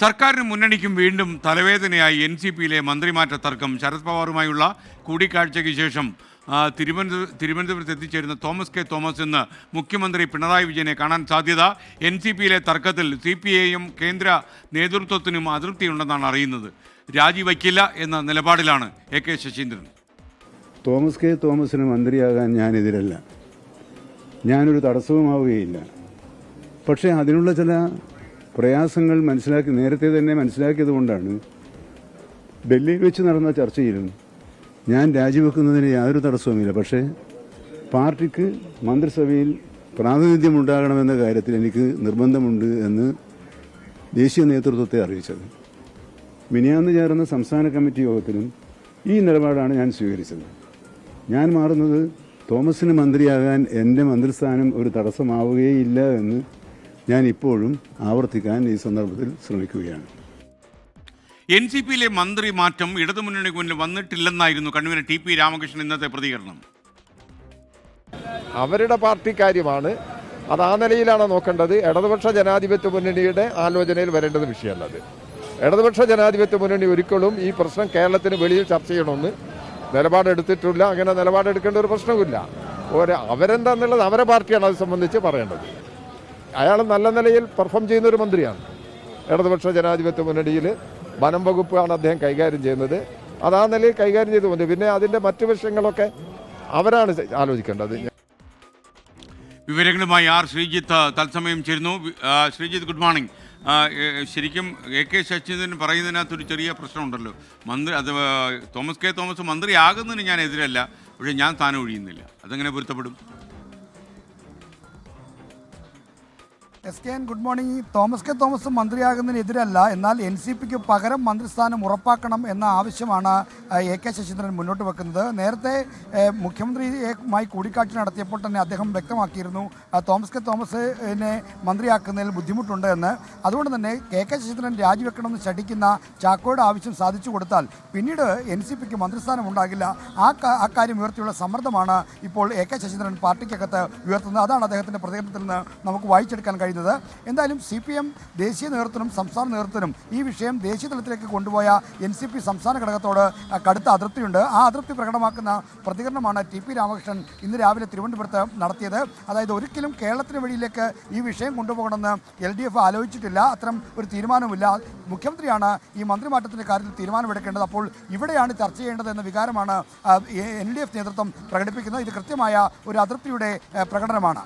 സർക്കാരിനും മുന്നണിക്കും വീണ്ടും തലവേദനയായി NCPയിലെ മന്ത്രിമാറ്റ തർക്കം. ശരത് പവാറുമായുള്ള കൂടിക്കാഴ്ചയ്ക്ക് ശേഷം തിരുവനന്തപുരത്ത് എത്തിച്ചേരുന്ന തോമസ് കെ തോമസ് ഇന്ന് മുഖ്യമന്ത്രി പിണറായി വിജയനെ കാണാൻ സാധ്യത. NCPയിലെ തർക്കത്തിൽ CPIM കേന്ദ്ര നേതൃത്വത്തിനും അതൃപ്തിയുണ്ടെന്നാണ് അറിയുന്നത്. രാജിവയ്ക്കില്ല എന്ന നിലപാടിലാണ് AK ശശീന്ദ്രൻ. തോമസ് കെ തോമസിന് മന്ത്രിയാകാൻ ഞാനെതിരല്ല, ഞാനൊരു തടസ്സവുമാവുകയില്ല. പക്ഷേ അതിനുള്ള ചില പ്രയാസങ്ങൾ നേരത്തെ തന്നെ മനസ്സിലാക്കിയതുകൊണ്ടാണ് ഡൽഹിയിൽ വെച്ച് നടന്ന ചർച്ചയിലും ഞാൻ രാജിവെക്കുന്നതിന് യാതൊരു തടസ്സവുമില്ല. പക്ഷേ പാർട്ടിക്ക് മന്ത്രിസഭയിൽ പ്രാതിനിധ്യം ഉണ്ടാകണമെന്ന കാര്യത്തിൽ എനിക്ക് നിർബന്ധമുണ്ട് എന്ന് ദേശീയ നേതൃത്വത്തെ അറിയിച്ചത്. മിനിയാന്ന് ചേർന്ന സംസ്ഥാന കമ്മിറ്റി യോഗത്തിലും ഈ നിലപാടാണ് ഞാൻ സ്വീകരിച്ചത്. ഞാൻ മാറുന്നത് തോമസിന് മന്ത്രിയാകാൻ എൻ്റെ മന്ത്രിസ്ഥാനം ഒരു തടസ്സമാവുകയില്ല എന്ന് ഞാൻ ഇപ്പോഴും ആവർത്തിക്കാൻ ഈ സന്ദർഭത്തിൽ ശ്രമിക്കുകയാണ്. NCPയിലെ മന്ത്രി മാറ്റം ഇടതുമുന്നണിക്ക് മുന്നിൽ വന്നിട്ടില്ലെന്നായിരുന്നു കൺവീനർ TP രാമകൃഷ്ണൻ ഇന്നത്തെ പ്രതികരണം. അവരുടെ പാർട്ടി കാര്യമാണ്, അത് ആ നിലയിലാണ് നോക്കേണ്ടത്. ഇടതുപക്ഷ ജനാധിപത്യ മുന്നണിയുടെ ആലോചനയിൽ വരേണ്ടത് വിഷയമല്ലത്. ഇടതുപക്ഷ ജനാധിപത്യ മുന്നണി ഒരിക്കലും ഈ പ്രശ്നം കേരളത്തിന് വെളിയിൽ ചർച്ച ചെയ്യണമെന്ന് നിലപാടെടുത്തിട്ടില്ല. അങ്ങനെ നിലപാടെടുക്കേണ്ട ഒരു പ്രശ്നവുമില്ല. അവരെന്താന്നുള്ളത് അവരെ പാർട്ടിയാണ് അത് സംബന്ധിച്ച് പറയേണ്ടത്. അയാൾ നല്ല നിലയിൽ പെർഫോം ചെയ്യുന്ന ഒരു മന്ത്രിയാണ്. ഇടതുപക്ഷ ജനാധിപത്യ മുന്നണിയിൽ വനം വകുപ്പാണ് അദ്ദേഹം കൈകാര്യം ചെയ്യുന്നത്. അത് ആ നിലയിൽ കൈകാര്യം ചെയ്തു കൊണ്ട് പിന്നെ അതിൻ്റെ മറ്റു വിഷയങ്ങളൊക്കെ അവരാണ് ആലോചിക്കേണ്ടത്. വിവരങ്ങളുമായി ശ്രീജിത്ത് തത്സമയം ചേരുന്നു. Sreejith, good morning. ശരിക്കും AK ശശീന്ദ്രൻ പറയുന്നതിനകത്തൊരു ചെറിയ പ്രശ്നമുണ്ടല്ലോ. തോമസ് കെ തോമസ് മന്ത്രിയാകുന്നതിന് ഞാൻ എതിരല്ല, പക്ഷേ ഞാൻ സ്ഥാനം ഒഴിയുന്നില്ല. അതെങ്ങനെ പൊരുത്തപ്പെടും? SKN good morning. Thomas K Thomas മന്ത്രിയാകുന്നതിനെതിരല്ല, എന്നാൽ NCPക്ക് പകരം മന്ത്രിസ്ഥാനം ഉറപ്പാക്കണം എന്ന ആവശ്യമാണ് AK ശശീന്ദ്രൻ മുന്നോട്ട് വെക്കുന്നത്. നേരത്തെ മുഖ്യമന്ത്രിയുമായി കൂടിക്കാഴ്ച നടത്തിയപ്പോൾ തന്നെ അദ്ദേഹം വ്യക്തമാക്കിയിരുന്നു തോമസ് കെ തോമസിനെ മന്ത്രിയാക്കുന്നതിൽ ബുദ്ധിമുട്ടുണ്ട് എന്ന്. അതുകൊണ്ട് തന്നെ AK ശശീന്ദ്രൻ രാജിവെക്കണമെന്ന് ശഠിക്കുന്ന ചാക്കോയുടെ ആവശ്യം സാധിച്ചു കൊടുത്താൽ പിന്നീട് NCPക്ക് മന്ത്രിസ്ഥാനം ഉണ്ടാകില്ല. ആ കാര്യം ഉയർത്തിയുള്ള സമ്മർദ്ദമാണ് ഇപ്പോൾ AK ശശീന്ദ്രൻ പാർട്ടിക്കകത്ത് ഉയർത്തുന്നത്. അതാണ് അദ്ദേഹത്തിൻ്റെ പ്രതികരണത്തിൽ നിന്ന് നമുക്ക് വായിച്ചെടുക്കാൻ കഴിയുന്നത്. എന്തായാലും CPM ദേശീയ നേതൃത്വത്തിനും സംസ്ഥാന നേതൃത്വത്തിനും ഈ വിഷയം ദേശീയ തലത്തിലേക്ക് കൊണ്ടുപോയ NCP സംസ്ഥാന ഘടകത്തോട് കടുത്ത അതൃപ്തിയുണ്ട്. ആ അതൃപ്തി പ്രകടമാക്കുന്ന പ്രതികരണമാണ് TP രാമകൃഷ്ണൻ ഇന്ന് രാവിലെ തിരുവനന്തപുരത്ത് നടത്തിയത്. അതായത് ഒരിക്കലും കേരളത്തിന് വഴിയിലേക്ക് ഈ വിഷയം കൊണ്ടുപോകണമെന്ന് LDF ആലോചിച്ചിട്ടില്ല, അത്തരം ഒരു തീരുമാനമില്ല. മുഖ്യമന്ത്രിയാണ് ഈ മന്ത്രിമാറ്റത്തിൻ്റെ കാര്യത്തിൽ തീരുമാനമെടുക്കേണ്ടത്. അപ്പോൾ ഇവിടെയാണ് ചർച്ച ചെയ്യേണ്ടത് എന്ന വികാരമാണ് LDF നേതൃത്വം പ്രകടിപ്പിക്കുന്നത്. ഇത് കൃത്യമായ ഒരു അതൃപ്തിയുടെ പ്രകടനമാണ്.